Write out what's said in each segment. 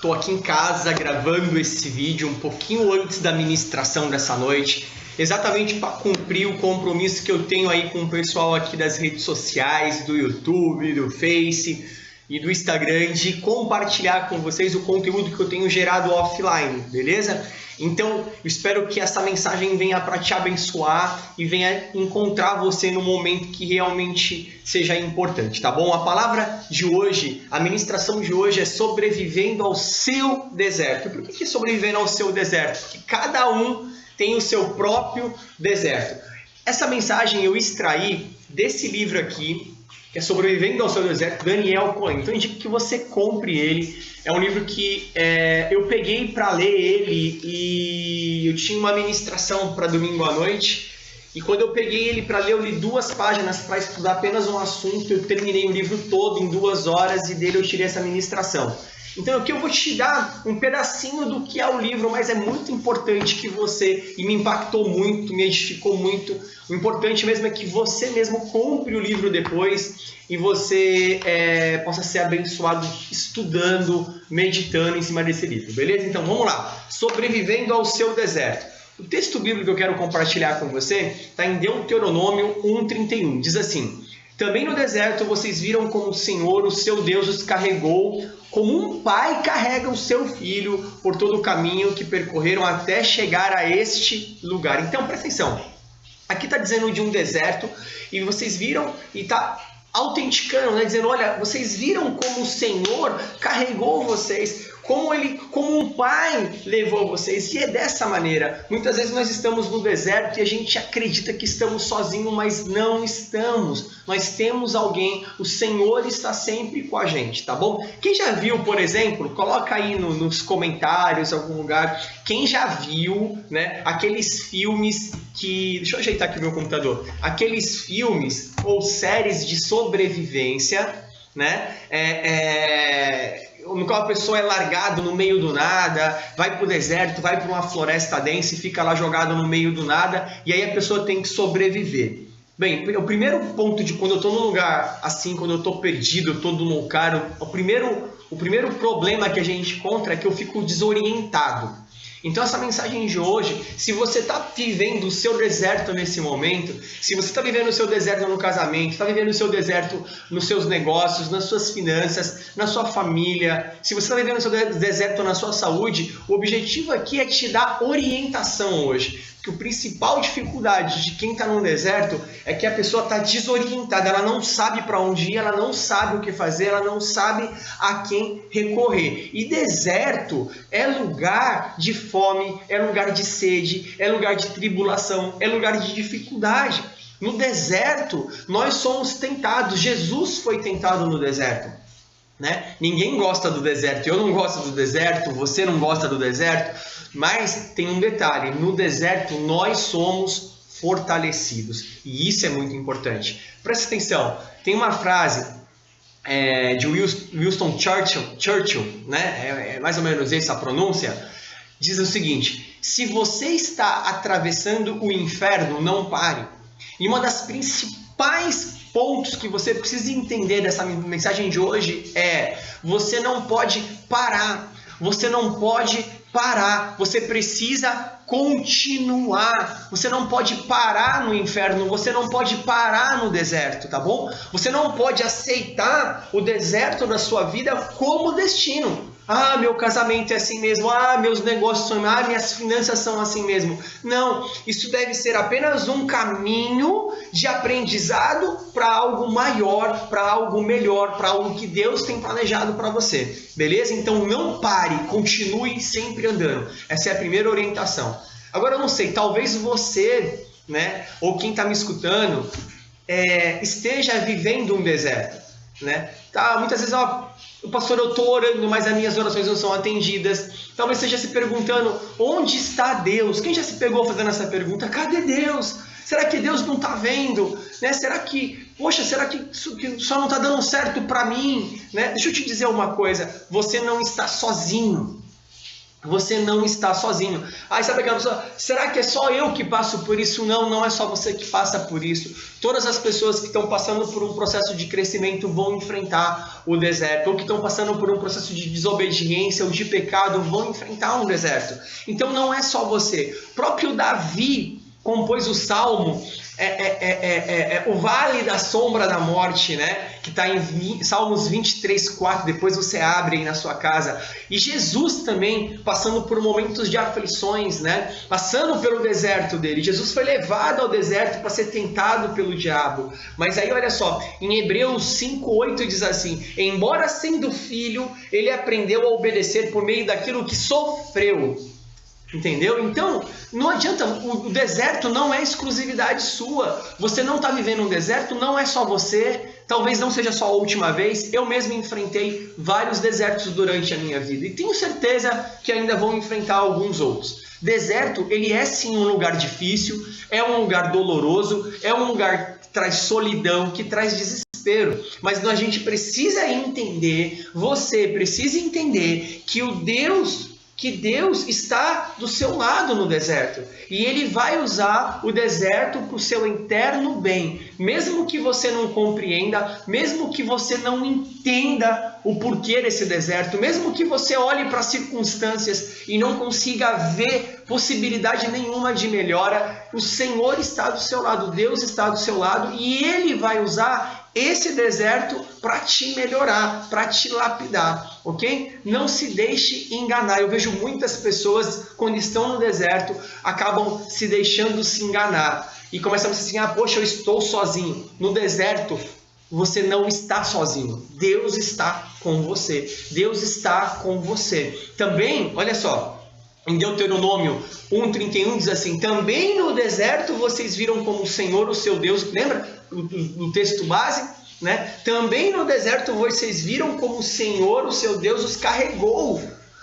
Estou aqui em casa gravando esse vídeo um pouquinho antes da ministração dessa noite, exatamente para cumprir o compromisso que eu tenho aí com o pessoal aqui das redes sociais, do YouTube, do Face e do Instagram, de compartilhar com vocês o conteúdo que eu tenho gerado offline, beleza? Então, eu espero que essa mensagem venha para te abençoar e venha encontrar você no momento que realmente seja importante, tá bom? A palavra de hoje, a ministração de hoje é sobrevivendo ao seu deserto. Por que sobrevivendo ao seu deserto? Porque cada um tem o seu próprio deserto. Essa mensagem eu extraí desse livro aqui, que é Sobrevivendo ao Seu Deserto, Daniel Cohen. Então eu indico que você compre ele. É um livro que eu peguei para ler ele e eu tinha uma ministração para domingo à noite. E quando eu peguei ele para ler, eu li 2 páginas para estudar apenas um assunto. Eu terminei o livro todo em 2 horas e dele eu tirei essa ministração. Então aqui eu vou te dar um pedacinho do que é o livro, mas é muito importante que você, e me impactou muito, me edificou muito, o importante mesmo é que você mesmo compre o livro depois e você possa ser abençoado estudando, meditando em cima desse livro, beleza? Então vamos lá, Sobrevivendo ao Seu Deserto. O texto bíblico que eu quero compartilhar com você está em Deuteronômio 1:31, diz assim: também no deserto vocês viram como o Senhor, o seu Deus, os carregou, como um pai carrega o seu filho por todo o caminho que percorreram até chegar a este lugar. Então, presta atenção. Aqui está dizendo de um deserto e vocês viram e está autenticando, né? Dizendo, olha, vocês viram como o Senhor carregou vocês, como um pai levou vocês, e é dessa maneira. Muitas vezes nós estamos no deserto e a gente acredita que estamos sozinhos, mas não estamos. Nós temos alguém, o Senhor está sempre com a gente, tá bom? Quem já viu, por exemplo, coloca aí nos comentários, algum lugar, quem já viu, né, aqueles filmes que... Deixa eu ajeitar aqui o meu computador. Aqueles filmes ou séries de sobrevivência, né, no qual a pessoa é largada no meio do nada, vai para o deserto, vai para uma floresta densa e fica lá jogado no meio do nada, e aí a pessoa tem que sobreviver. Bem, o primeiro ponto de quando eu estou num lugar assim, quando eu estou perdido, eu estou num lugar, o primeiro problema que a gente encontra é que eu fico desorientado. Então essa mensagem de hoje, se você está vivendo o seu deserto nesse momento, se você está vivendo o seu deserto no casamento, está vivendo o seu deserto nos seus negócios, nas suas finanças, na sua família, se você está vivendo o seu deserto na sua saúde, o objetivo aqui é te dar orientação hoje. Que a principal dificuldade de quem está no deserto é que a pessoa está desorientada, ela não sabe para onde ir, ela não sabe o que fazer, ela não sabe a quem recorrer. E deserto é lugar de fome, é lugar de sede, é lugar de tribulação, é lugar de dificuldade. No deserto, nós somos tentados, Jesus foi tentado no deserto. Né? Ninguém gosta do deserto, eu não gosto do deserto, você não gosta do deserto, mas tem um detalhe, no deserto nós somos fortalecidos e isso é muito importante. Presta atenção, tem uma frase de Winston Churchill, né? É mais ou menos essa a pronúncia, diz o seguinte: se você está atravessando o inferno, não pare. E uma das principais pontos que você precisa entender dessa mensagem de hoje é: você não pode parar, você não pode parar, você precisa continuar, você não pode parar no inferno, você não pode parar no deserto, tá bom? Você não pode aceitar o deserto da sua vida como destino. Ah, meu casamento é assim mesmo. Ah, meus negócios são... Ah, minhas finanças são assim mesmo. Não, isso deve ser apenas um caminho de aprendizado para algo maior, para algo melhor, para algo que Deus tem planejado para você. Beleza? Então não pare, continue sempre andando. Essa é a primeira orientação. Agora eu não sei, talvez você, né, ou quem está me escutando, esteja vivendo um deserto, né? Tá, muitas vezes, pastor, eu estou orando, mas as minhas orações não são atendidas. Talvez você esteja se perguntando, onde está Deus? Quem já se pegou fazendo essa pergunta? Cadê Deus? Será que Deus não está vendo? Né? Será que isso só não está dando certo para mim? Né? Deixa eu te dizer uma coisa, você não está sozinho. você não está sozinho. Aí sabe aquela pessoa, será que é só eu que passo por isso? Não, não é só você que passa por isso. Todas as pessoas que estão passando por um processo de crescimento vão enfrentar o deserto, ou que estão passando por um processo de desobediência ou de pecado vão enfrentar um deserto. Então não é só você. O próprio Davi compôs o Salmo, o vale da sombra da morte, né? Que está em Salmos 23, 4, depois você abre aí na sua casa. E Jesus também passando por momentos de aflições, né? Passando pelo deserto dele. Jesus foi levado ao deserto para ser tentado pelo diabo. Mas aí olha só, em Hebreus 5:8 diz assim, embora sendo filho, ele aprendeu a obedecer por meio daquilo que sofreu. Entendeu? Então, não adianta, o deserto não é exclusividade sua. Você não está vivendo um deserto, não é só você. Talvez não seja só a última vez. Eu mesmo enfrentei vários desertos durante a minha vida. E tenho certeza que ainda vou enfrentar alguns outros. Deserto, ele é sim um lugar difícil, é um lugar doloroso, é um lugar que traz solidão, que traz desespero. Mas a gente precisa entender, você precisa entender que Deus está do seu lado no deserto. E Ele vai usar o deserto para o seu interno bem. Mesmo que você não compreenda, mesmo que você não entenda o porquê desse deserto, mesmo que você olhe para as circunstâncias e não consiga ver possibilidade nenhuma de melhora, o Senhor está do seu lado, Deus está do seu lado e Ele vai usar esse deserto para te melhorar, para te lapidar, ok? Não se deixe enganar. Eu vejo muitas pessoas, quando estão no deserto, acabam se deixando se enganar. E começam a dizer assim, poxa, eu estou sozinho. No deserto, você não está sozinho. Deus está com você. Deus está com você. Também, olha só, em Deuteronômio 1:31 diz assim, também no deserto vocês viram como o Senhor, o seu Deus, lembra do texto base? Né? Também no deserto vocês viram como o Senhor, o seu Deus, os carregou.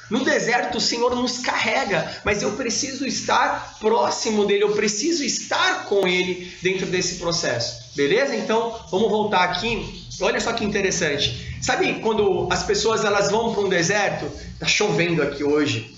No deserto o Senhor nos carrega, mas eu preciso estar próximo dele, eu preciso estar com ele dentro desse processo. Beleza? Então, vamos voltar aqui. Olha só que interessante. Sabe quando as pessoas elas vão para um deserto? Está chovendo aqui hoje.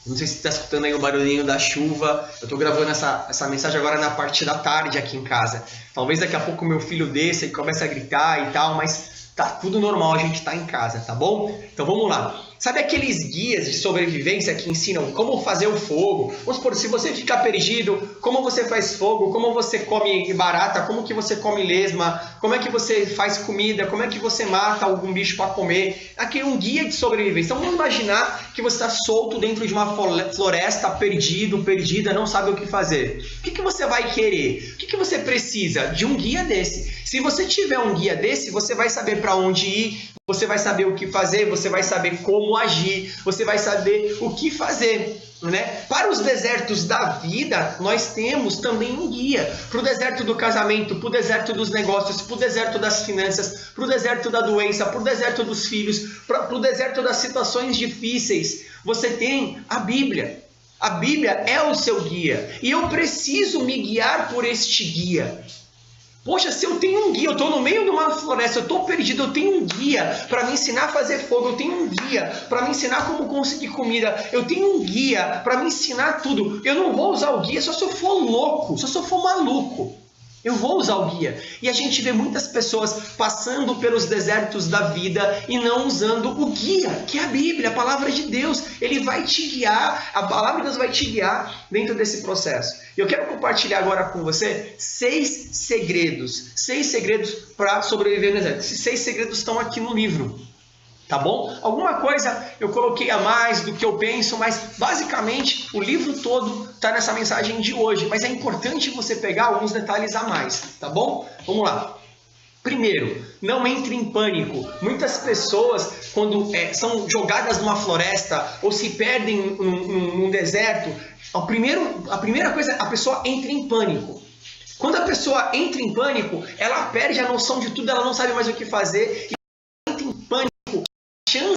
Não sei se você está escutando aí o barulhinho da chuva. Eu estou gravando essa mensagem agora na parte da tarde aqui em casa. Talvez daqui a pouco meu filho desça e comece a gritar e tal, mas tá tudo normal, a gente está em casa, tá bom? Então vamos lá. Sabe aqueles guias de sobrevivência que ensinam como fazer o fogo? Vamos supor, se você ficar perdido, como você faz fogo, como você come barata, como que você come lesma, como é que você faz comida, como é que você mata algum bicho para comer. Aqui é um guia de sobrevivência. Então vamos imaginar que você está solto dentro de uma floresta, perdido, perdida, não sabe o que fazer. O que você vai querer? O que você precisa? De um guia desse. Se você tiver um guia desse, você vai saber para onde ir, você vai saber o que fazer, você vai saber como agir, você vai saber o que fazer, né? Para os desertos da vida, nós temos também um guia. Para o deserto do casamento, para o deserto dos negócios, para o deserto das finanças, para o deserto da doença, para o deserto dos filhos, para o deserto das situações difíceis, você tem a Bíblia. A Bíblia é o seu guia. E eu preciso me guiar por este guia. Poxa, se eu tenho um guia, eu estou no meio de uma floresta, eu estou perdido, eu tenho um guia para me ensinar a fazer fogo, eu tenho um guia para me ensinar como conseguir comida, eu tenho um guia para me ensinar tudo. Eu não vou usar o guia só se eu for louco, só se eu for maluco. Eu vou usar o guia. E a gente vê muitas pessoas passando pelos desertos da vida e não usando o guia, que é a Bíblia, a palavra de Deus. Ele vai te guiar, a palavra de Deus vai te guiar dentro desse processo. E eu quero compartilhar agora com você 6 segredos. 6 segredos para sobreviver no deserto. Esses 6 segredos estão aqui no livro. Tá bom? Alguma coisa eu coloquei a mais do que eu penso, mas basicamente o livro todo está nessa mensagem de hoje. Mas é importante você pegar alguns detalhes a mais, tá bom? Vamos lá. Primeiro, não entre em pânico. Muitas pessoas, quando são jogadas numa floresta ou se perdem num deserto, a primeira coisa, a pessoa entra em pânico. Quando a pessoa entra em pânico, ela perde a noção de tudo, ela não sabe mais o que fazer. E ela entra em pânico, a chance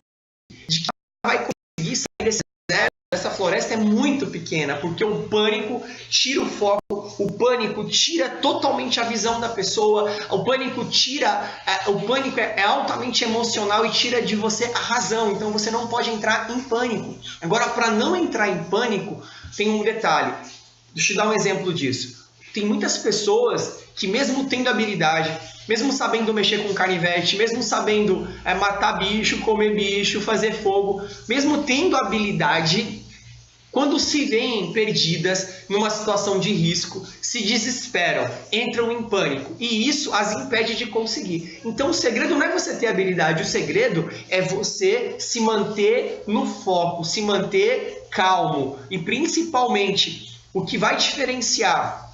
de que ela vai conseguir sair desse deserto essa floresta é muito pequena, porque o pânico tira o foco, o pânico tira totalmente a visão da pessoa, o pânico é altamente emocional e tira de você a razão, então você não pode entrar em pânico. Agora, para não entrar em pânico, tem um detalhe, deixa eu te dar um exemplo disso. Tem muitas pessoas que mesmo tendo habilidade, mesmo sabendo mexer com canivete, mesmo sabendo matar bicho, comer bicho, fazer fogo, mesmo tendo habilidade, quando se veem perdidas numa situação de risco, se desesperam, entram em pânico e isso as impede de conseguir. Então o segredo não é você ter habilidade, o segredo é você se manter no foco, se manter calmo e principalmente o que vai diferenciar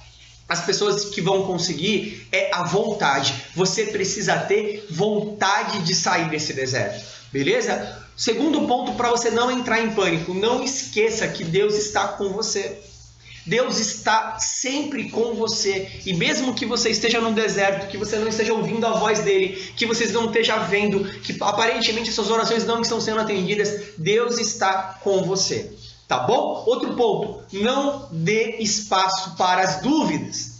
as pessoas que vão conseguir é a vontade. Você precisa ter vontade de sair desse deserto, beleza? Segundo ponto para você não entrar em pânico, não esqueça que Deus está com você. Deus está sempre com você. E mesmo que você esteja no deserto, que você não esteja ouvindo a voz dele, que vocês não estejam vendo, que aparentemente suas orações não estão sendo atendidas, Deus está com você. Tá bom? Outro ponto, não dê espaço para as dúvidas.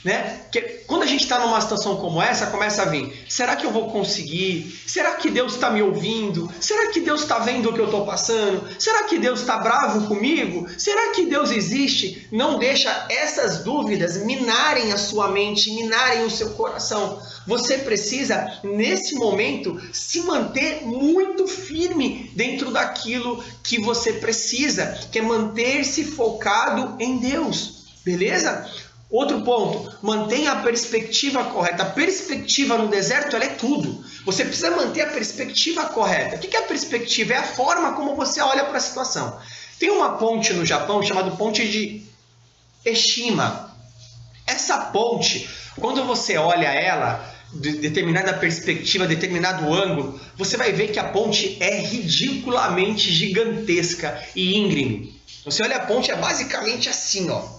Né? Porque quando a gente está numa situação como essa, começa a vir, será que eu vou conseguir? Será que Deus está me ouvindo? Será que Deus está vendo o que eu estou passando? Será que Deus está bravo comigo? Será que Deus existe? Não deixa essas dúvidas minarem a sua mente, minarem o seu coração. Você precisa, nesse momento, se manter muito firme dentro daquilo que você precisa, que é manter-se focado em Deus, beleza? Outro ponto, mantenha a perspectiva correta. A perspectiva no deserto, ela é tudo. Você precisa manter a perspectiva correta. O que é a perspectiva? É a forma como você olha para a situação. Tem uma ponte no Japão chamada Ponte de Eshima. Essa ponte, quando você olha ela, de determinada perspectiva, determinado ângulo, você vai ver que a ponte é ridiculamente gigantesca e íngreme. Você olha a ponte, é basicamente assim, ó.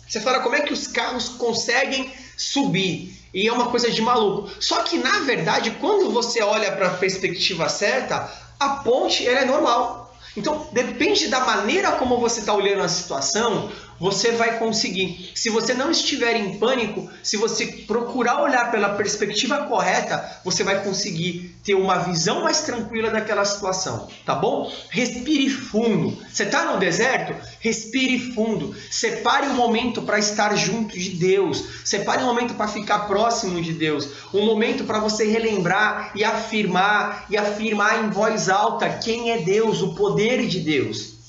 Você fala, como é que os carros conseguem subir? E é uma coisa de maluco. Só que, na verdade, quando você olha para a perspectiva certa, a ponte ela é normal. Então, depende da maneira como você está olhando a situação, você vai conseguir. Se você não estiver em pânico, se você procurar olhar pela perspectiva correta, você vai conseguir ter uma visão mais tranquila daquela situação, tá bom? Respire fundo. Você está no deserto? Respire fundo. Separe um momento para estar junto de Deus. Separe um momento para ficar próximo de Deus. Um momento para você relembrar e afirmar em voz alta quem é Deus, o poder de Deus.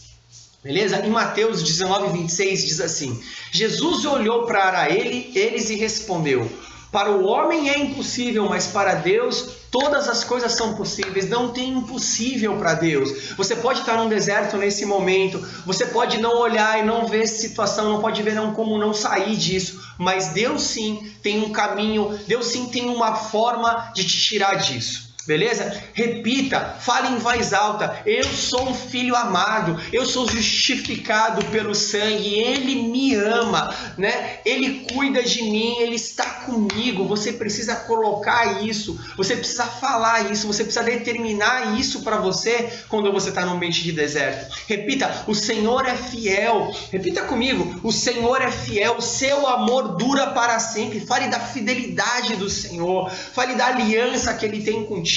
Beleza? Em Mateus 19:26 diz assim: Jesus olhou para eles e respondeu: para o homem é impossível, mas para Deus todas as coisas são possíveis. Não tem impossível para Deus. Você pode estar num deserto nesse momento, você pode não olhar e não ver situação, não pode ver como não sair disso, mas Deus sim tem um caminho, Deus sim tem uma forma de te tirar disso. Beleza? Repita, fale em voz alta: eu sou um filho amado, eu sou justificado pelo sangue, Ele me ama, né? Ele cuida de mim, Ele está comigo. Você precisa colocar isso, você precisa falar isso, você precisa determinar isso para você quando você está num ambiente de deserto. Repita, o Senhor é fiel. Repita comigo, o Senhor é fiel, o seu amor dura para sempre. Fale da fidelidade do Senhor, fale da aliança que Ele tem contigo.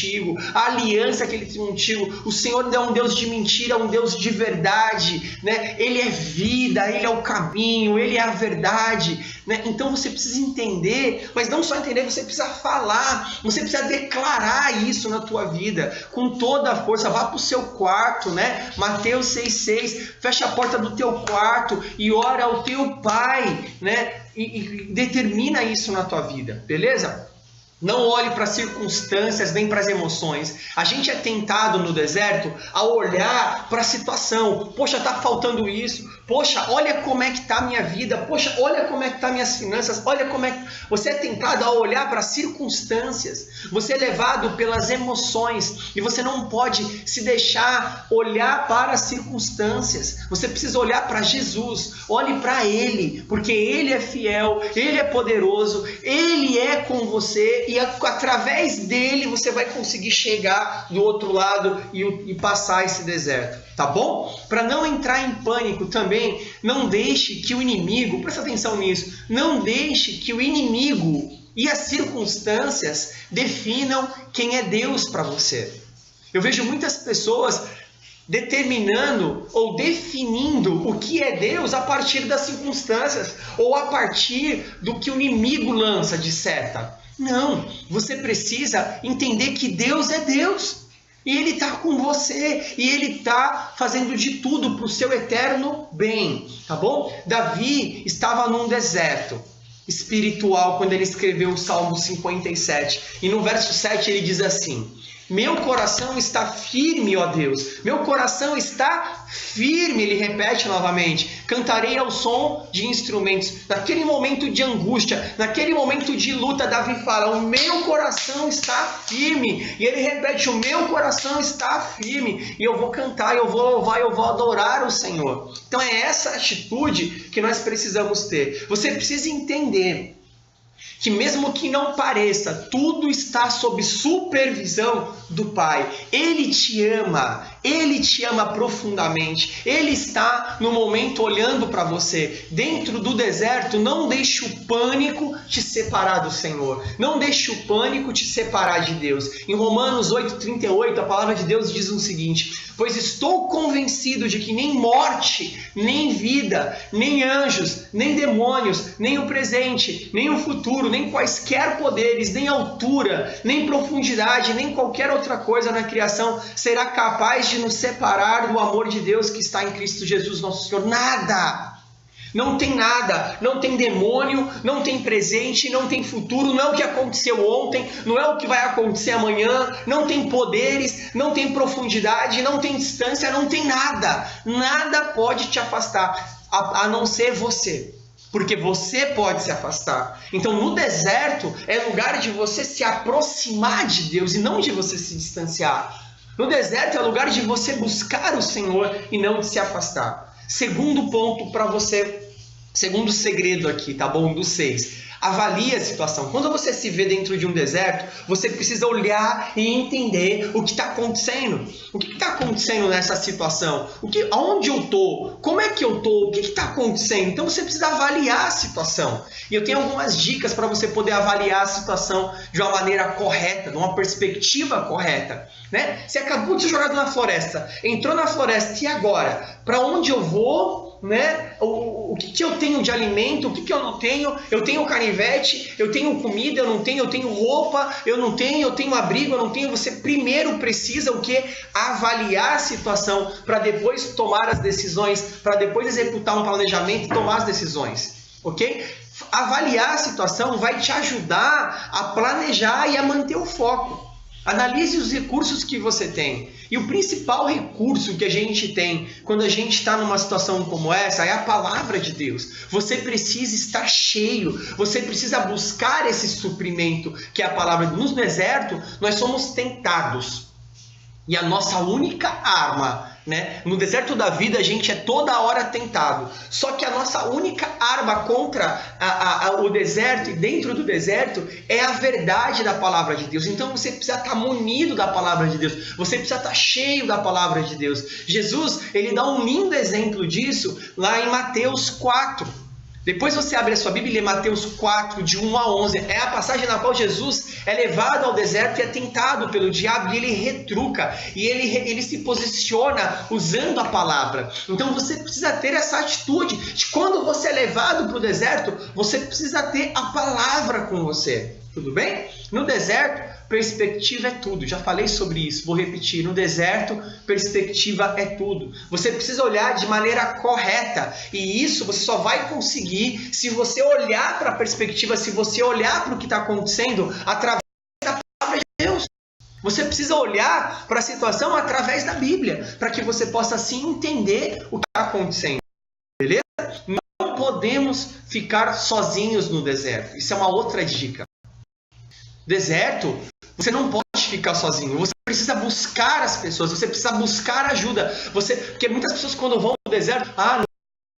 A aliança que Ele tem contigo. O Senhor não é um Deus de mentira, é um Deus de verdade, né? Ele é vida, Ele é o caminho, Ele é a verdade, né? Então você precisa entender, mas não só entender, você precisa falar, você precisa declarar isso na tua vida com toda a força. Vá para o seu quarto, né? Mateus 6,6, fecha a porta do teu quarto e ora ao teu Pai, né? E determina isso na tua vida, beleza? Não olhe para as circunstâncias nem para as emoções. A gente é tentado no deserto a olhar para a situação. Poxa, está faltando isso. Poxa, olha como é que está a minha vida. Poxa, olha como é que estão minhas finanças. Olha como é que... Você é tentado a olhar para as circunstâncias. Você é levado pelas emoções. E você não pode se deixar olhar para as circunstâncias. Você precisa olhar para Jesus. Olhe para Ele, porque Ele é fiel, Ele é poderoso, Ele é com você. e através dele você vai conseguir chegar do outro lado e passar esse deserto, tá bom? Para não entrar em pânico também, não deixe que o inimigo, presta atenção nisso, não deixe que o inimigo e as circunstâncias definam quem é Deus para você. Eu vejo muitas pessoas determinando ou definindo o que é Deus a partir das circunstâncias ou a partir do que o inimigo lança de seta. Não, você precisa entender que Deus é Deus e Ele está com você e Ele está fazendo de tudo para o seu eterno bem, tá bom? Davi estava num deserto espiritual quando ele escreveu o Salmo 57 e no verso 7 ele diz assim: meu coração está firme, ó Deus. Meu coração está firme, ele repete novamente. Cantarei ao som de instrumentos. Naquele momento de angústia, naquele momento de luta, Davi fala: o meu coração está firme. E ele repete: o meu coração está firme. E eu vou cantar, eu vou louvar, eu vou adorar o Senhor. Então é essa atitude que nós precisamos ter. Você precisa entender que mesmo que não pareça, tudo está sob supervisão do Pai. Ele te ama profundamente. Ele está no momento olhando para você. Dentro do deserto, não deixe o pânico te separar do Senhor. Não deixe o pânico te separar de Deus. Em Romanos 8,38, a palavra de Deus diz o seguinte: pois estou convencido de que nem morte, nem vida, nem anjos, nem demônios, nem o presente, nem o futuro, nem quaisquer poderes, nem altura, nem profundidade, nem qualquer outra coisa na criação será capaz de nos separar do amor de Deus que está em Cristo Jesus nosso Senhor. Nada! Não tem nada, não tem demônio, não tem presente, não tem futuro, não é o que aconteceu ontem, não é o que vai acontecer amanhã, não tem poderes, não tem profundidade, não tem distância, não tem nada. Nada pode te afastar, a não ser você, porque você pode se afastar. Então no deserto é lugar de você se aproximar de Deus e não de você se distanciar. No deserto é lugar de você buscar o Senhor e não de se afastar. Segundo ponto para você, segundo segredo aqui, tá bom? Dos 6. Avalie a situação. Quando você se vê dentro de um deserto, você precisa olhar e entender o que está acontecendo. O que está acontecendo nessa situação? Aonde eu estou? Como é que eu estou? O que está acontecendo? Então você precisa avaliar a situação. E eu tenho algumas dicas para você poder avaliar a situação de uma maneira correta, de uma perspectiva correta. Né? Você acabou de ser jogado na floresta, entrou na floresta, e agora? Para onde eu vou? Né? O que eu tenho de alimento, o que eu não tenho? Eu tenho canivete, eu tenho comida, eu não tenho, eu tenho roupa, eu não tenho, eu tenho abrigo, eu não tenho. Você primeiro precisa o quê? Avaliar a situação para depois tomar as decisões, para depois executar um planejamento e tomar as decisões, ok? Avaliar a situação vai te ajudar a planejar e a manter o foco. Analise os recursos que você tem. E o principal recurso que a gente tem quando a gente está numa situação como essa é a palavra de Deus. Você precisa estar cheio. Você precisa buscar esse suprimento que é a palavra. No deserto, nós somos tentados. E a nossa única arma, né? No deserto da vida a gente é toda hora tentado. Só que a nossa única arma contra o deserto e dentro do deserto é a verdade da palavra de Deus. Então você precisa estar munido da palavra de Deus. Você precisa estar cheio da palavra de Deus. Jesus, ele dá um lindo exemplo disso lá em Mateus 4. Depois você abre a sua Bíblia e lê Mateus 4, de 1 a 11. É a passagem na qual Jesus é levado ao deserto e é tentado pelo diabo. E ele retruca. E ele se posiciona usando a palavra. Então você precisa ter essa atitude de quando você é levado para o deserto, você precisa ter a palavra com você. Tudo bem? No deserto, perspectiva é tudo. Já falei sobre isso, vou repetir. No deserto, perspectiva é tudo. Você precisa olhar de maneira correta. E isso você só vai conseguir se você olhar para a perspectiva, se você olhar para o que está acontecendo através da palavra de Deus. Você precisa olhar para a situação através da Bíblia, para que você possa assim entender o que está acontecendo. Beleza? Não podemos ficar sozinhos no deserto. Isso é uma outra dica. Deserto, você não pode ficar sozinho, você precisa buscar as pessoas, você precisa buscar ajuda. Porque muitas pessoas quando vão no deserto,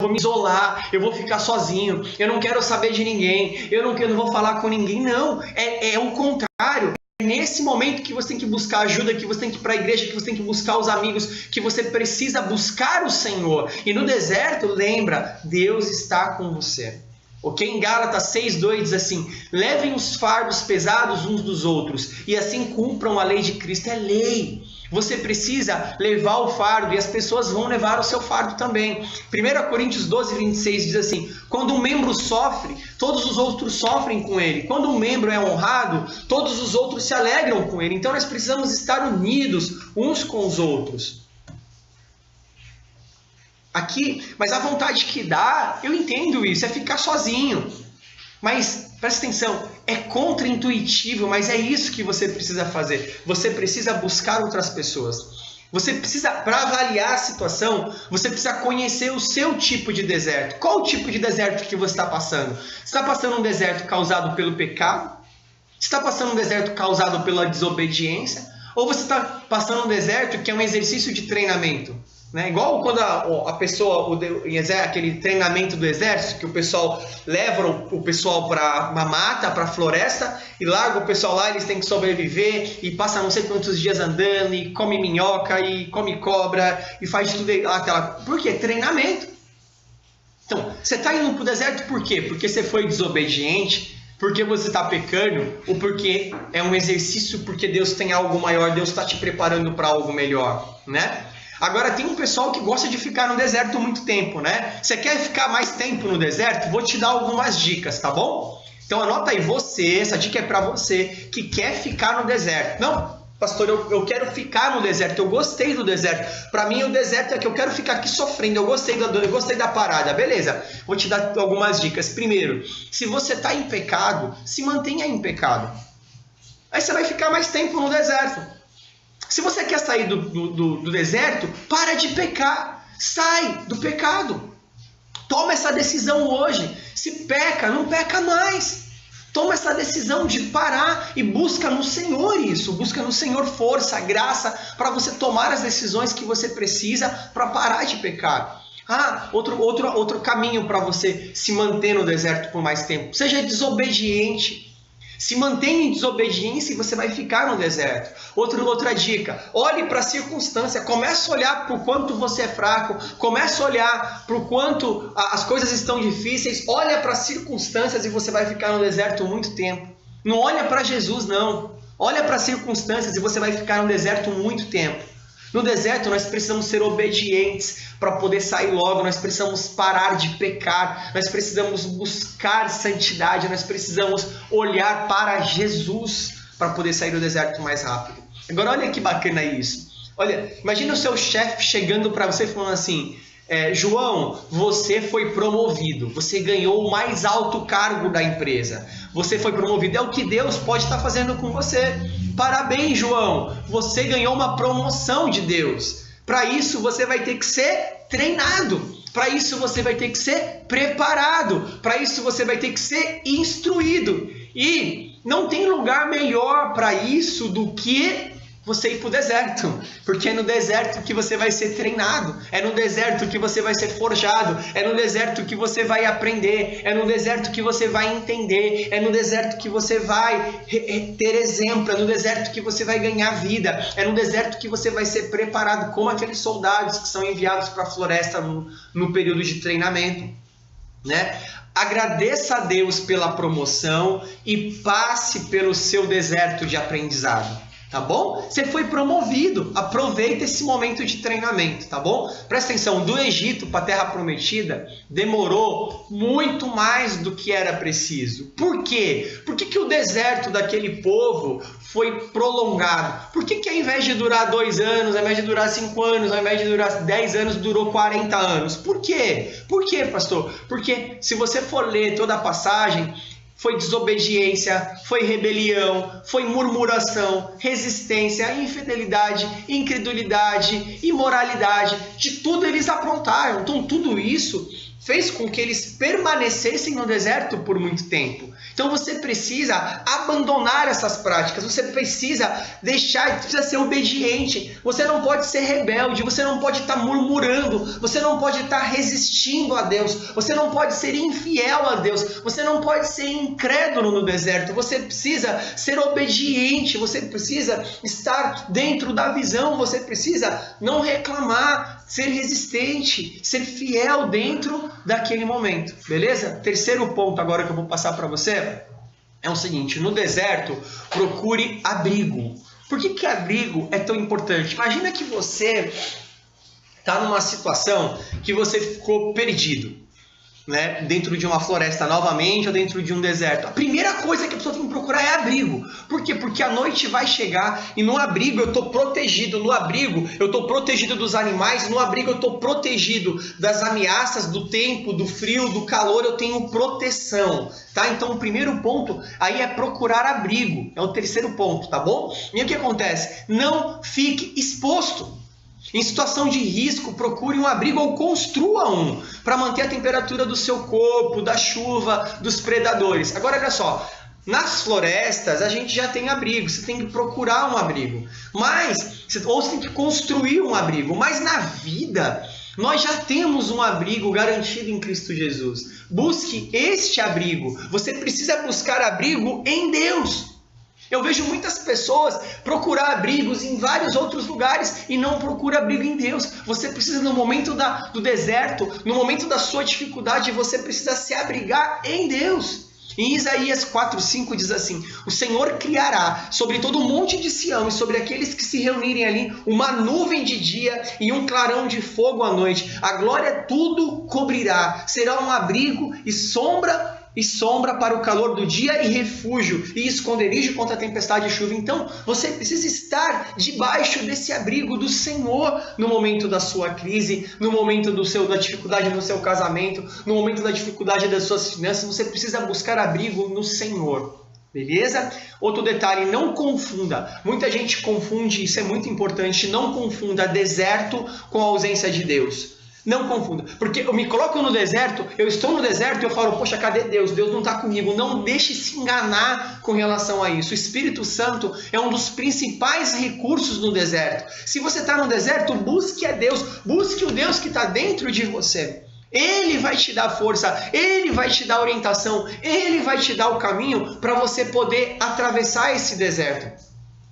não vou me isolar, eu vou ficar sozinho, eu não quero saber de ninguém, eu não vou falar com ninguém. Não, é o contrário. É nesse momento que você tem que buscar ajuda, que você tem que ir para a igreja, que você tem que buscar os amigos, que você precisa buscar o Senhor. E no deserto, lembra, Deus está com você. Ok? Em Gálatas 6:2 diz assim: levem os fardos pesados uns dos outros e assim cumpram a lei de Cristo. É lei. Você precisa levar o fardo e as pessoas vão levar o seu fardo também. 1 Coríntios 12:26 diz assim: quando um membro sofre, todos os outros sofrem com ele. Quando um membro é honrado, todos os outros se alegram com ele. Então nós precisamos estar unidos uns com os outros. Aqui, mas a vontade que dá, eu entendo isso, é ficar sozinho. Mas, presta atenção, é contra-intuitivo, mas é isso que você precisa fazer. Você precisa buscar outras pessoas. Você precisa, para avaliar a situação, você precisa conhecer o seu tipo de deserto. Qual o tipo de deserto que você está passando? Você está passando um deserto causado pelo pecado? Você está passando um deserto causado pela desobediência? Ou você está passando um deserto que é um exercício de treinamento? Né? Igual quando a pessoa, aquele treinamento do exército, que o pessoal leva o pessoal para uma mata, para a floresta, e larga o pessoal lá, eles têm que sobreviver, e passa não sei quantos dias andando, e come minhoca, e come cobra, e faz tudo aquela... Por quê? Treinamento. Então, você está indo para o deserto por quê? Porque você foi desobediente, porque você está pecando, ou porque é um exercício, porque Deus tem algo maior, Deus está te preparando para algo melhor, né? Agora tem um pessoal que gosta de ficar no deserto muito tempo, né? Você quer ficar mais tempo no deserto? Vou te dar algumas dicas, tá bom? Então anota aí, essa dica é para você que quer ficar no deserto. Não, pastor, eu quero ficar no deserto, eu gostei do deserto. Para mim o deserto é que eu quero ficar aqui sofrendo, eu gostei da parada. Beleza, vou te dar algumas dicas. Primeiro, se você está em pecado, se mantenha em pecado. Aí você vai ficar mais tempo no deserto. Se você quer sair do deserto, para de pecar. Sai do pecado. Toma essa decisão hoje. Se peca, não peca mais. Toma essa decisão de parar e busca no Senhor isso. Busca no Senhor força, graça, para você tomar as decisões que você precisa para parar de pecar. Outro caminho para você se manter no deserto por mais tempo. Seja desobediente. Se mantenha em desobediência e você vai ficar no deserto. Outra dica, olhe para a circunstância, comece a olhar para o quanto você é fraco, comece a olhar para o quanto as coisas estão difíceis, olha para as circunstâncias e você vai ficar no deserto muito tempo. Não olha para Jesus não, olha para as circunstâncias e você vai ficar no deserto muito tempo. No deserto nós precisamos ser obedientes para poder sair logo, nós precisamos parar de pecar, nós precisamos buscar santidade, nós precisamos olhar para Jesus para poder sair do deserto mais rápido. Agora olha que bacana isso. Olha, imagina o seu chefe chegando para você e falando assim: João, você foi promovido, você ganhou o mais alto cargo da empresa, você foi promovido, é o que Deus pode estar fazendo com você. Parabéns, João, você ganhou uma promoção de Deus. Para isso você vai ter que ser treinado, para isso você vai ter que ser preparado, para isso você vai ter que ser instruído. E não tem lugar melhor para isso do que você ir para o deserto, porque é no deserto que você vai ser treinado, é no deserto que você vai ser forjado, é no deserto que você vai aprender, é no deserto que você vai entender, é no deserto que você vai ter exemplo, é no deserto que você vai ganhar vida, é no deserto que você vai ser preparado, como aqueles soldados que são enviados para a floresta no período de treinamento, né? Agradeça a Deus pela promoção e passe pelo seu deserto de aprendizado. Tá bom? Você foi promovido, aproveita esse momento de treinamento, tá bom? Presta atenção, do Egito para a Terra Prometida demorou muito mais do que era preciso. Por quê? Por que o deserto daquele povo foi prolongado? Por que ao invés de durar 2 anos, ao invés de durar 5 anos, ao invés de durar 10 anos, durou 40 anos? Por quê? Por quê, pastor? Porque se você for ler toda a passagem, foi desobediência, foi rebelião, foi murmuração, resistência, infidelidade, incredulidade, imoralidade. De tudo eles aprontaram. Então tudo isso fez com que eles permanecessem no deserto por muito tempo. Então você precisa abandonar essas práticas, você precisa precisa ser obediente, você não pode ser rebelde, você não pode estar murmurando, você não pode estar resistindo a Deus, você não pode ser infiel a Deus, você não pode ser incrédulo no deserto, você precisa ser obediente, você precisa estar dentro da visão, você precisa não reclamar, ser resistente, ser fiel dentro daquele momento, beleza? Terceiro ponto agora que eu vou passar para você é o seguinte: no deserto, procure abrigo. Por que abrigo é tão importante? Imagina que você está numa situação que você ficou perdido, né? Dentro de uma floresta novamente ou dentro de um deserto. A primeira coisa que a pessoa tem que procurar é abrigo. Por quê? Porque a noite vai chegar e no abrigo eu estou protegido. No abrigo eu estou protegido dos animais. No abrigo eu estou protegido das ameaças, do tempo, do frio, do calor. Eu tenho proteção, tá? Então o primeiro ponto aí é procurar abrigo. É o terceiro ponto, tá bom? E o que acontece? Não fique exposto. Em situação de risco, procure um abrigo ou construa um para manter a temperatura do seu corpo, da chuva, dos predadores. Agora, olha só, nas florestas a gente já tem abrigo, você tem que procurar um abrigo, ou você tem que construir um abrigo, mas na vida nós já temos um abrigo garantido em Cristo Jesus. Busque este abrigo, você precisa buscar abrigo em Deus. Eu vejo muitas pessoas procurar abrigos em vários outros lugares e não procura abrigo em Deus. Você precisa, no momento do deserto, no momento da sua dificuldade, você precisa se abrigar em Deus. Em Isaías 4:5 diz assim: o Senhor criará sobre todo o monte de Sião e sobre aqueles que se reunirem ali uma nuvem de dia e um clarão de fogo à noite. A glória tudo cobrirá, será um abrigo e sombra para o calor do dia e refúgio e esconderijo contra a tempestade e chuva. Então você precisa estar debaixo desse abrigo do Senhor no momento da sua crise, no momento da dificuldade no seu casamento, no momento da dificuldade das suas finanças. Você precisa buscar abrigo no Senhor. Beleza? Outro detalhe, não confunda. Muita gente confunde, isso é muito importante, não confunda deserto com a ausência de Deus. Não confunda, porque eu me coloco no deserto, eu estou no deserto e eu falo, poxa, cadê Deus? Deus não está comigo. Não deixe se enganar com relação a isso. O Espírito Santo é um dos principais recursos no deserto. Se você está no deserto, busque a Deus, busque o Deus que está dentro de você. Ele vai te dar força, Ele vai te dar orientação, Ele vai te dar o caminho para você poder atravessar esse deserto.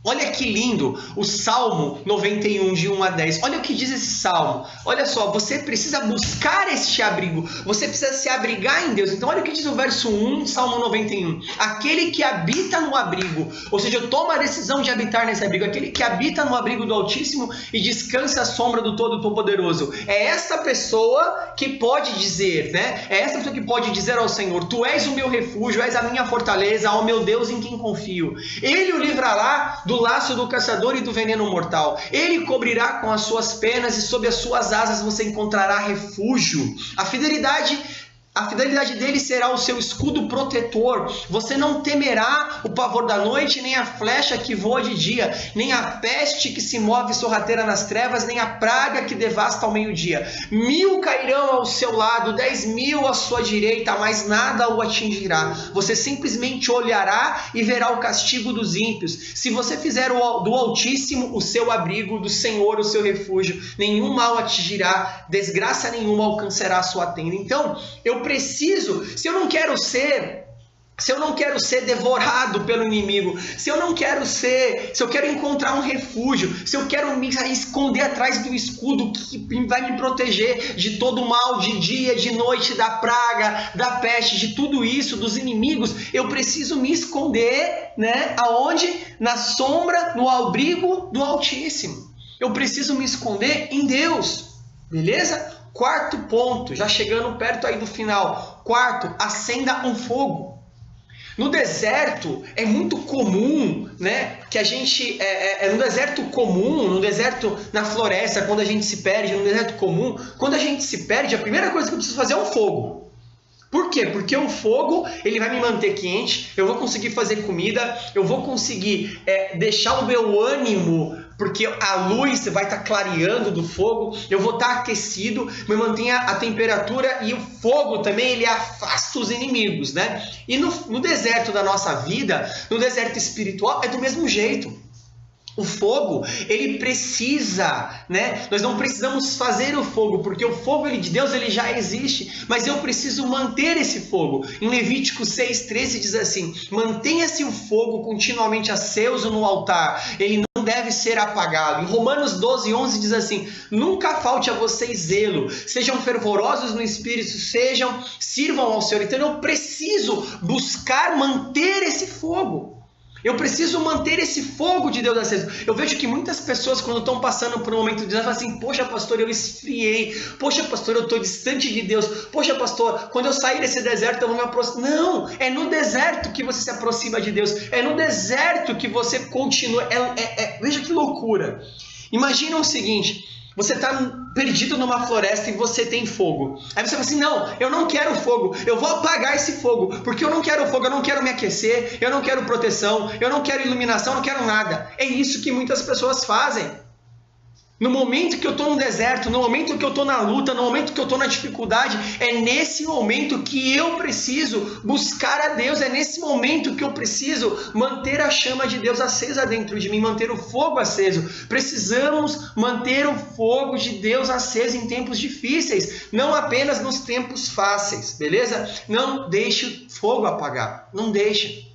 Olha que lindo o Salmo 91, de 1 a 10. Olha o que diz esse Salmo. Olha só, você precisa buscar este abrigo. Você precisa se abrigar em Deus. Então olha o que diz o verso 1, Salmo 91. Aquele que habita no abrigo, ou seja, toma a decisão de habitar nesse abrigo. Aquele que habita no abrigo do Altíssimo e descansa à sombra do Todo-Poderoso. É essa pessoa que pode dizer, né? É essa pessoa que pode dizer ao Senhor: Tu és o meu refúgio, és a minha fortaleza, ó meu Deus em quem confio. Ele o livrará do laço do caçador e do veneno mortal. Ele cobrirá com as suas penas e sob as suas asas você encontrará refúgio. A fidelidade dele será o seu escudo protetor. Você não temerá o pavor da noite, nem a flecha que voa de dia, nem a peste que se move sorrateira nas trevas, nem a praga que devasta ao meio-dia. 1000 cairão ao seu lado, 10.000 à sua direita, mas nada o atingirá. Você simplesmente olhará e verá o castigo dos ímpios. Se você fizer do Altíssimo o seu abrigo, do Senhor o seu refúgio, nenhum mal atingirá, desgraça nenhuma alcançará a sua tenda. Então, eu preciso, se eu não quero ser devorado pelo inimigo, se eu quero encontrar um refúgio, se eu quero me esconder atrás do escudo que vai me proteger de todo mal, de dia, de noite, da praga, da peste, de tudo isso, dos inimigos, eu preciso me esconder, né? Aonde? Na sombra, no abrigo do Altíssimo. Eu preciso me esconder em Deus, beleza? Quarto ponto, já chegando perto aí do final. Quarto, acenda um fogo. No deserto é muito comum, né, que a gente, no deserto comum, no deserto, na floresta, quando a gente se perde, no deserto comum, quando a gente se perde, a primeira coisa que eu preciso fazer é um fogo. Por quê? Porque o fogo, ele vai me manter quente, eu vou conseguir fazer comida, eu vou conseguir deixar o meu ânimo porque a luz vai estar clareando do fogo, eu vou estar aquecido, me mantenha a temperatura, e o fogo também ele afasta os inimigos, né? E no deserto da nossa vida, no deserto espiritual, é do mesmo jeito. O fogo, ele precisa, né? Nós não precisamos fazer o fogo, porque o fogo de Deus ele já existe, mas eu preciso manter esse fogo. Em Levítico 6:13 diz assim: mantenha-se o fogo continuamente aceso no altar, ele não deve ser apagado. Em Romanos 12:11 diz assim: nunca falte a vocês zelo, sejam fervorosos no espírito, sirvam ao Senhor. Então eu preciso buscar manter esse fogo. Eu preciso manter esse fogo de Deus aceso. Eu vejo que muitas pessoas, quando estão passando por um momento de Deus, falam assim: poxa, pastor, eu esfriei. Poxa, pastor, eu estou distante de Deus. Poxa, pastor, quando eu sair desse deserto, eu vou me aproximar. Não, é no deserto que você se aproxima de Deus. É no deserto que você continua. Veja que loucura. Imagina o seguinte: você está perdido numa floresta e você tem fogo. Aí você fala assim: não, eu não quero fogo, eu vou apagar esse fogo, porque eu não quero fogo, eu não quero me aquecer, eu não quero proteção, eu não quero iluminação, eu não quero nada. É isso que muitas pessoas fazem. No momento que eu estou no deserto, no momento que eu estou na luta, no momento que eu estou na dificuldade, é nesse momento que eu preciso buscar a Deus, é nesse momento que eu preciso manter a chama de Deus acesa dentro de mim, manter o fogo aceso. Precisamos manter o fogo de Deus aceso em tempos difíceis, não apenas nos tempos fáceis, beleza? Não deixe o fogo apagar, não deixe.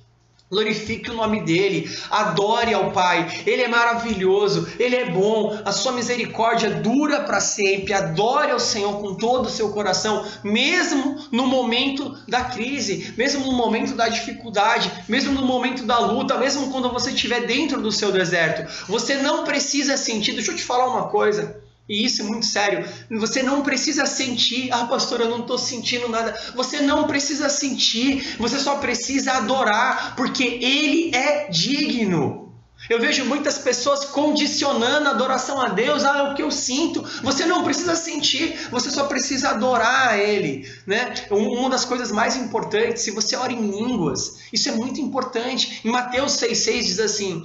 Glorifique o nome dele, adore ao Pai, ele é maravilhoso, ele é bom, a sua misericórdia dura para sempre. Adore ao Senhor com todo o seu coração, mesmo no momento da crise, mesmo no momento da dificuldade, mesmo no momento da luta, mesmo quando você estiver dentro do seu deserto. Você não precisa sentir, deixa eu te falar uma coisa, e isso é muito sério, você não precisa sentir: ah, pastor, eu não estou sentindo nada. Você não precisa sentir, você só precisa adorar, porque ele é digno. Eu vejo muitas pessoas condicionando a adoração a Deus: ah, é o que eu sinto. Você não precisa sentir, você só precisa adorar a Ele, né? Uma das coisas mais importantes, se você ora em línguas, isso é muito importante. Em Mateus 6,6 diz assim: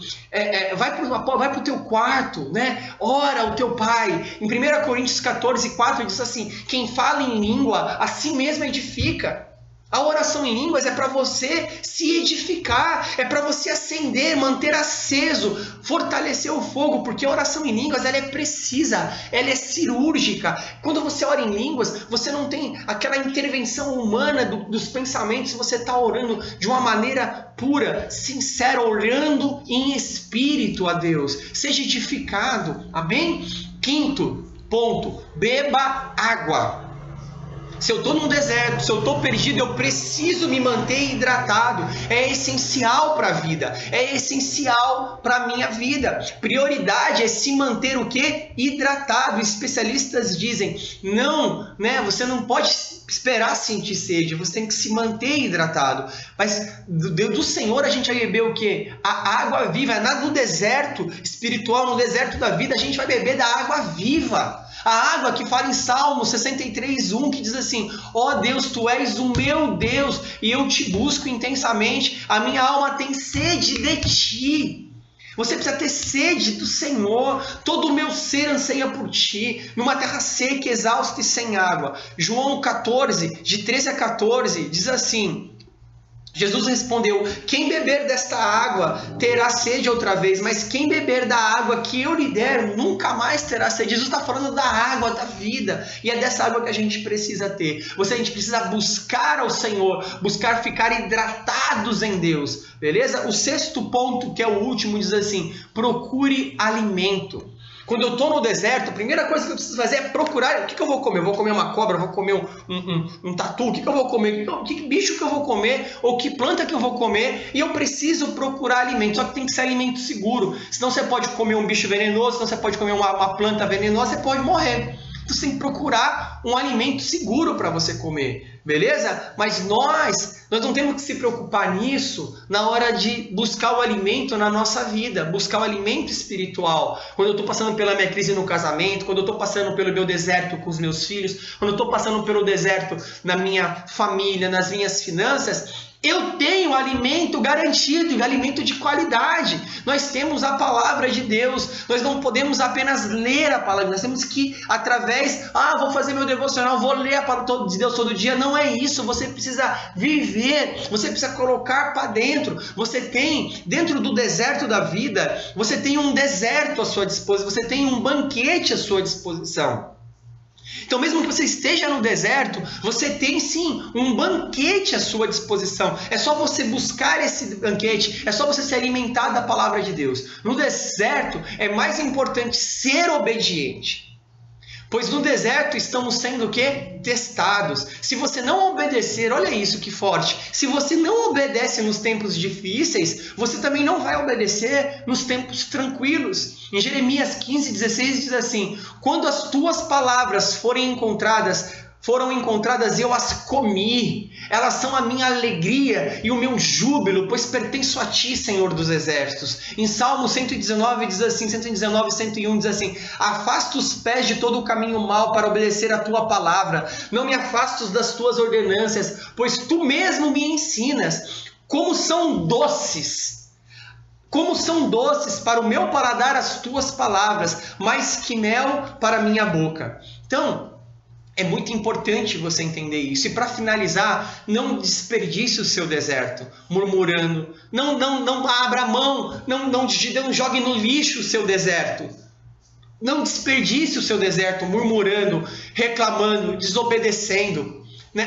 vai para o teu quarto, né? Ora ao teu Pai. Em 1 Coríntios 14,4 diz assim: quem fala em língua, a si mesmo edifica. A oração em línguas é para você se edificar, é para você acender, manter aceso, fortalecer o fogo, porque a oração em línguas ela é precisa, ela é cirúrgica. Quando você ora em línguas, você não tem aquela intervenção humana dos pensamentos, você está orando de uma maneira pura, sincera, orando em espírito a Deus. Seja edificado, amém? Quinto ponto, beba água. Se eu estou num deserto, se eu estou perdido, eu preciso me manter hidratado. É essencial para a vida. É essencial para a minha vida. Prioridade é se manter o quê? Hidratado. Especialistas dizem, não, né? Você não pode esperar sentir sede. Você tem que se manter hidratado. Mas do Senhor a gente vai beber o quê? A água viva. No deserto espiritual, no deserto da vida, a gente vai beber da água viva. A água que fala em Salmo 63:1, que diz assim: ó Deus, tu és o meu Deus e eu te busco intensamente, a minha alma tem sede de ti. Você precisa ter sede do Senhor, todo o meu ser anseia por ti, numa terra seca, exausta e sem água. João 14, de 13 a 14, diz assim: Jesus respondeu: quem beber desta água terá sede outra vez, mas quem beber da água que eu lhe der nunca mais terá sede. Jesus está falando da água da vida, e é dessa água que a gente precisa ter. A gente precisa buscar ao Senhor, buscar ficar hidratados em Deus, beleza? O sexto ponto, que é o último, diz assim: procure alimento. Quando eu estou no deserto, a primeira coisa que eu preciso fazer é procurar. O que eu vou comer? Eu vou comer uma cobra? Eu vou comer um tatu? O que eu vou comer? Que bicho que eu vou comer? Ou que planta que eu vou comer? E eu preciso procurar alimento. Só que tem que ser alimento seguro. Senão você pode comer um bicho venenoso, senão você pode comer uma planta venenosa, você pode morrer. Então você tem que procurar um alimento seguro para você comer, beleza? Mas nós não temos que se preocupar nisso na hora de buscar o alimento na nossa vida, buscar o alimento espiritual. Quando eu estou passando pela minha crise no casamento, quando eu estou passando pelo meu deserto com os meus filhos, quando eu estou passando pelo deserto na minha família, nas minhas finanças, Eu tenho alimento garantido, alimento de qualidade. Nós temos a palavra de Deus. Nós não podemos apenas ler a palavra. Nós temos que, através... vou fazer meu devocional, vou ler a palavra de Deus todo dia. Não é isso. Você precisa viver. Você precisa colocar para dentro. Você tem, dentro do deserto da vida, você tem um deserto à sua disposição. Você tem um banquete à sua disposição. Então, mesmo que você esteja no deserto, você tem sim um banquete à sua disposição. É só você buscar esse banquete, é só você se alimentar da palavra de Deus. No deserto é mais importante ser obediente. Pois no deserto estamos sendo o quê? Testados. Se você não obedecer, olha isso que forte. Se você não obedece nos tempos difíceis, você também não vai obedecer nos tempos tranquilos. Em Jeremias 15:16 diz assim: quando as tuas palavras foram encontradas, eu as comi. Elas são a minha alegria e o meu júbilo, pois pertenço a ti, Senhor dos exércitos. Em Salmo 119 diz assim, 119, 101 diz assim: afasta os pés de todo o caminho mau para obedecer a tua palavra. Não me afastes das tuas ordenanças, pois tu mesmo me ensinas. Como são doces para o meu paladar as tuas palavras, mais que mel para a minha boca. Então, é muito importante você entender isso. E para finalizar, não desperdice o seu deserto murmurando. Não abra mão, não jogue no lixo o seu deserto. Não desperdice o seu deserto murmurando, reclamando, desobedecendo.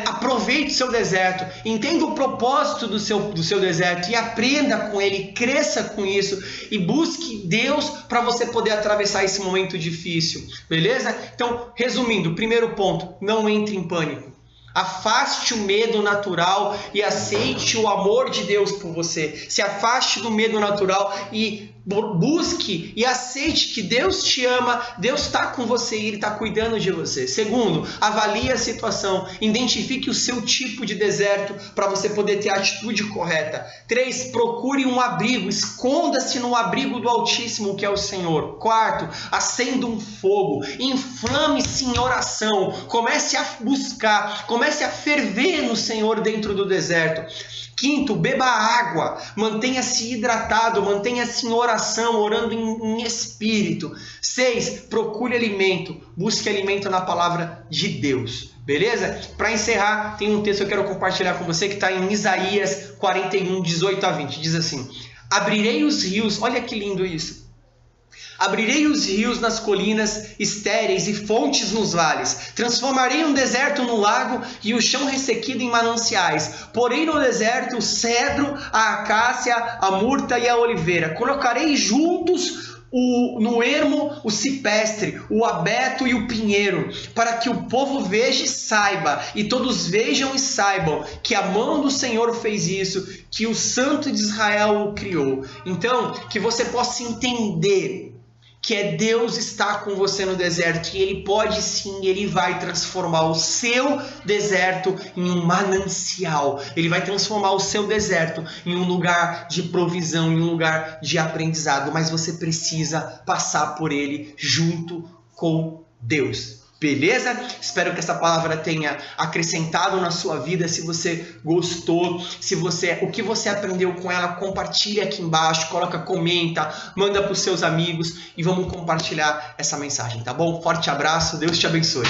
Aproveite o seu deserto, entenda o propósito do seu deserto e aprenda com ele, cresça com isso e busque Deus para você poder atravessar esse momento difícil, beleza? Então, resumindo, primeiro ponto, não entre em pânico. Afaste o medo natural e aceite o amor de Deus por você. Se afaste do medo natural e busque e aceite que Deus te ama, Deus está com você e Ele está cuidando de você. Segundo, avalie a situação, identifique o seu tipo de deserto para você poder ter a atitude correta. 3, procure um abrigo, esconda-se no abrigo do Altíssimo, que é o Senhor. 4, acenda um fogo, inflame-se em oração, comece a buscar, comece a ferver no Senhor dentro do deserto. 5, beba água, mantenha-se hidratado, mantenha-se em oração, orando em espírito. 6, procure alimento, busque alimento na palavra de Deus, beleza? Para encerrar, tem um texto que eu quero compartilhar com você que está em Isaías 41, 18 a 20. Diz assim: abrirei os rios, olha que lindo isso. Abrirei os rios nas colinas estéreis e fontes nos vales. Transformarei um deserto no lago e o chão ressequido em mananciais. Porei no deserto o cedro, a acácia, a murta e a oliveira. Colocarei juntos no ermo o cipestre, o abeto e o pinheiro, para que o povo veja e saiba, e todos vejam e saibam que a mão do Senhor fez isso, que o Santo de Israel o criou. Então, que você possa entender que Deus está com você no deserto, que Ele pode sim, Ele vai transformar o seu deserto em um manancial. Ele vai transformar o seu deserto em um lugar de provisão, em um lugar de aprendizado, mas você precisa passar por ele junto com Deus. Beleza? Espero que essa palavra tenha acrescentado na sua vida. Se você gostou, o que você aprendeu com ela, compartilha aqui embaixo, comenta, manda para os seus amigos e vamos compartilhar essa mensagem, tá bom? Forte abraço, Deus te abençoe.